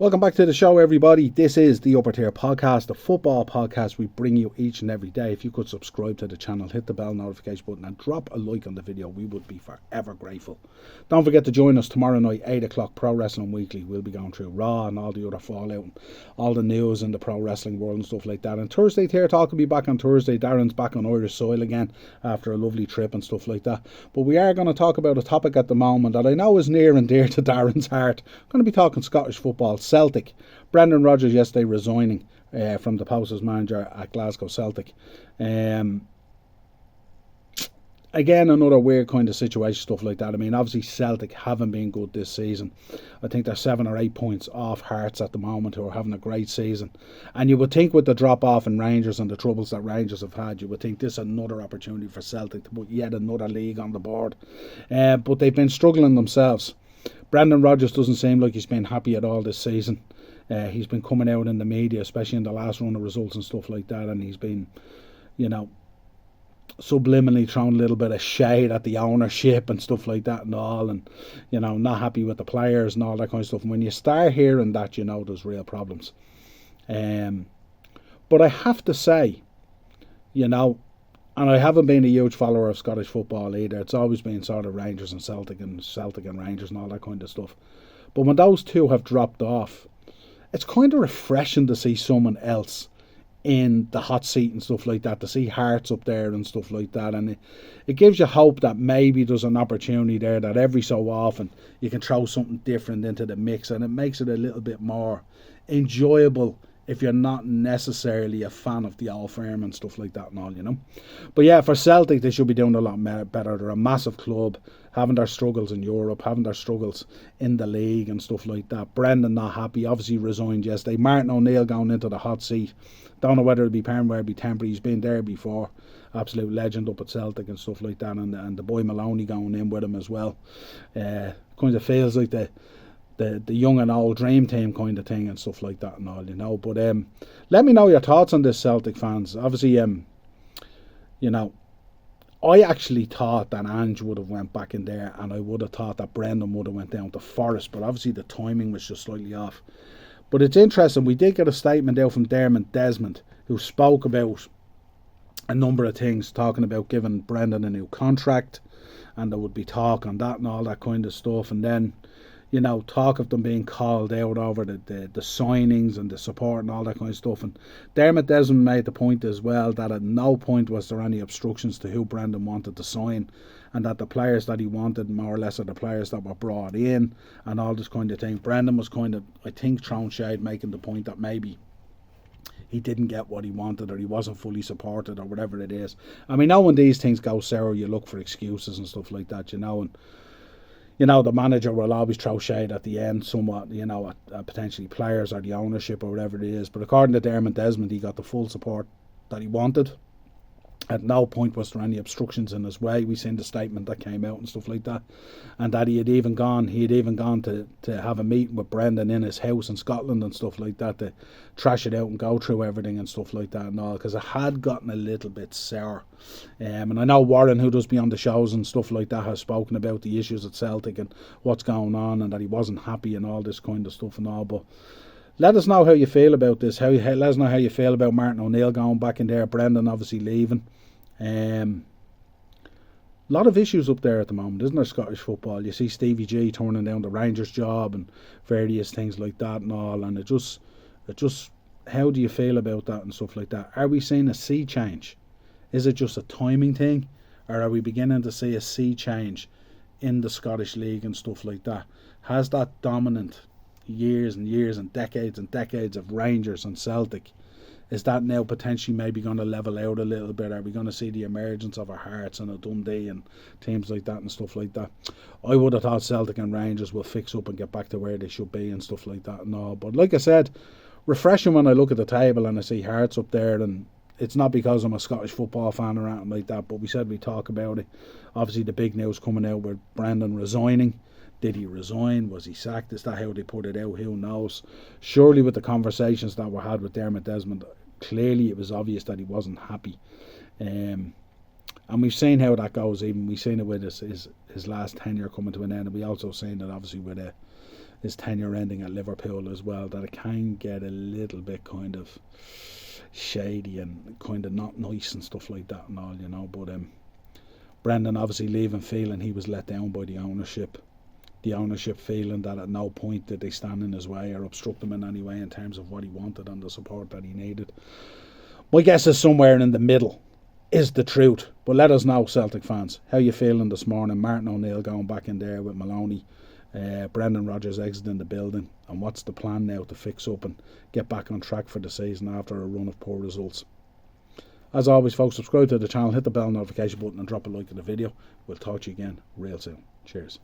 Welcome back to the show, everybody. This is the Upper Tier Podcast, the football podcast we bring you each and every day. If you could subscribe to the channel, hit the bell notification button and drop a like on the video, we would be forever grateful. Don't forget to join us tomorrow night, 8 o'clock, Pro Wrestling Weekly. We'll be going through Raw and all the other fallout, and all the news in the pro wrestling world and stuff like that. And Thursday Tier Talk will be back on Thursday. Darren's back on Irish soil again after a lovely trip and stuff like that. But we are going to talk about a topic at the moment that I know is near and dear to Darren's heart. I'm going to be talking Scottish football. Celtic. Rodgers yesterday resigning from the post as manager at Glasgow Celtic. Again, another weird kind of situation, stuff like that. I mean, obviously Celtic haven't been good this season. I think they're 7 or 8 points off Hearts at the moment, who are having a great season. And you would think with the drop-off in Rangers and the troubles that Rangers have had, you would think this is another opportunity for Celtic to put yet another league on the board. But they've been struggling themselves. Rodgers doesn't seem like he's been happy at all this season. He's been coming out in the media, especially in the last run of results and stuff like that, and he's been, subliminally throwing a little bit of shade at the ownership and stuff like that and all, and, not happy with the players and all that kind of stuff. And when you start hearing that, there's real problems. But I have to say, and I haven't been a huge follower of Scottish football either. It's always been sort of Rangers and Celtic and Rangers and all that kind of stuff. But when those two have dropped off, it's kind of refreshing to see someone else in the hot seat and stuff like that, to see Hearts up there and stuff like that. And it gives you hope that maybe there's an opportunity there, that every so often you can throw something different into the mix, and it makes it a little bit more enjoyable if you're not necessarily a fan of the old firm and stuff like that and all, But yeah, for Celtic, they should be doing a lot better. They're a massive club, having their struggles in Europe, having their struggles in the league and stuff like that. Brendan not happy, obviously resigned yesterday. Martin O'Neill going into the hot seat. Don't know whether it'll be permanent or it'll be temporary. He's been there before. Absolute legend up at Celtic and stuff like that. And the boy Maloney going in with him as well. Kind of feels like the young and old dream team kind of thing and stuff like that and all, But let me know your thoughts on this, Celtic fans. Obviously, I actually thought that Ange would have went back in there, and I would have thought that Brendan would have went down to Forest, but obviously the timing was just slightly off. But it's interesting, we did get a statement out from Dermot Desmond, who spoke about a number of things, talking about giving Brendan a new contract, and there would be talk on that and all that kind of stuff, and then talk of them being called out over the signings and the support and all that kind of stuff. And Dermot Desmond made the point as well that at no point was there any obstructions to who Brendan wanted to sign, and that the players that he wanted more or less are the players that were brought in and all this kind of thing. Brendan was kind of, I think, throwing shade, making the point that maybe he didn't get what he wanted, or he wasn't fully supported, or whatever it is. I mean, now when these things go sour, you look for excuses and stuff like that, and the manager will always throw shade at the end somewhat, at potentially players or the ownership or whatever it is. But according to Dermot Desmond, he got the full support that he wanted. At no point was there any obstructions in his way. We seen the statement that came out and stuff like that. And that he had even gone to have a meeting with Brendan in his house in Scotland and stuff like that, to trash it out and go through everything and stuff like that and all, because it had gotten a little bit sour. And I know Warren, who does be on the shows and stuff like that, has spoken about the issues at Celtic and what's going on, and that he wasn't happy and all this kind of stuff and all. But let us know how you feel about this. Let us know how you feel about Martin O'Neill going back in there, Brendan obviously leaving. A lot of issues up there at the moment, isn't there, Scottish football? You see Stevie G turning down the Rangers job and various things like that and all, and it just how do you feel about that and stuff like that? Are we seeing a sea change? Is it just a timing thing, or are we beginning to see a sea change in the Scottish League and stuff like that? Has that dominant years and years and decades of Rangers and Celtic, is that now potentially maybe going to level out a little bit? Are we going to see the emergence of a Hearts and a Dundee and teams like that and stuff like that? I would have thought Celtic and Rangers will fix up and get back to where they should be and stuff like that and all. But like I said, refreshing when I look at the table and I see Hearts up there, and it's not because I'm a Scottish football fan or anything like that, but we said we'd talk about it. Obviously the big news coming out with Brendan resigning. Did he resign? Was he sacked? Is that how they put it out? Who knows? Surely with the conversations that were had with Dermot Desmond, clearly it was obvious that he wasn't happy. And we've seen how that goes. Even we've seen it with his last tenure coming to an end, and we also seen it obviously with his tenure ending at Liverpool as well, that it can get a little bit kind of shady and kind of not nice and stuff like that and all, you know. But Brendan obviously leaving feeling he was let down by the ownership. The ownership feeling that at no point did they stand in his way or obstruct him in any way in terms of what he wanted and the support that he needed. My guess is somewhere in the middle is the truth. But let us know, Celtic fans, how you feeling this morning? Martin O'Neill going back in there with Maloney, Brendan Rodgers exiting the building, and what's the plan now to fix up and get back on track for the season after a run of poor results? As always, folks, subscribe to the channel, hit the bell notification button and drop a like to the video. We'll talk to you again real soon. Cheers.